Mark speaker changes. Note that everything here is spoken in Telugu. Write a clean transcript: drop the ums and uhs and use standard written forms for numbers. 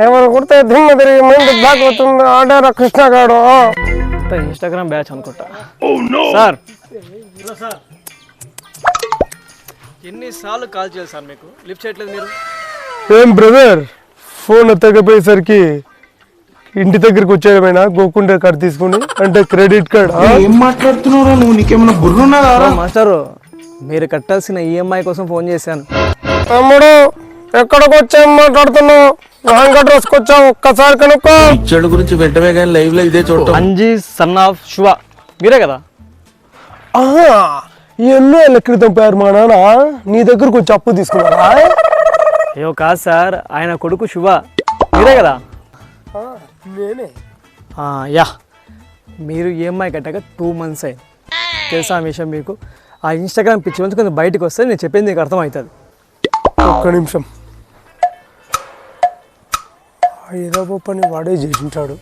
Speaker 1: ఎవరు కుడితే దిమ్మ తిరిగి మైండ్ బ్లాక్ అవుతుంది. ఆడారా కృష్ణగాడు.
Speaker 2: ఇన్స్టాగ్రామ్ బ్యాచ్ అనుకుంటా. సార్ ఎన్నిసార్లు కాల్ చేయాలి సార్ మీకు? లిఫ్ట్ చేయట్లేదు మీరు.
Speaker 1: ఏం బ్రదర్, ఫోన్ ఎత్తకపోయేసరికి ఇంటి దగ్గరికి వచ్చేయమైనా గోకుండే కార్డు తీసుకుని, అంటే క్రెడిట్ కార్డ్.
Speaker 3: ఏం మాట్లాడుతున్నారా నువ్వు? నీకేమైనా బుర్రున్నదారా?
Speaker 2: మాస్టారు, మీరు కట్టాల్సిన ఈఎంఐ కోసం ఫోన్ చేశాను.
Speaker 1: తమ్ముడు, ఎక్కడికి వచ్చాం మాట్లాడుతున్నావు? అడ్రస్కి వచ్చావు, ఒక్కసారి కనుక్కో.
Speaker 3: ఇచ్చడు గురించి వెంటనే కానీ లైవ్ లో ఇదే చూడటం.
Speaker 2: అంజీ సన్ ఆఫ్ శివ మీరే కదా?
Speaker 1: ఎన్నో ఏళ్ళ క్రితం పేరు మా నాన్న నీ దగ్గరకు వచ్చి అప్పు తీసుకున్నారా?
Speaker 2: అయ్యో కాదు సార్, ఆయన కొడుకు శివ మీరే కదా?
Speaker 1: నేనే.
Speaker 2: యా, మీరు ఈఎంఐ కట్టాక 2 months అయింది. తెలుసా ఆ విషయం మీకు? ఆ ఇన్స్టాగ్రామ్ పిచ్చి నుంచి కొంచెం బయటకు వస్తే నేను చెప్పింది నీకు అర్థమవుతుంది.
Speaker 1: ఒక్క నిమిషం. ఏదో పని వాడే చేసింటాడు.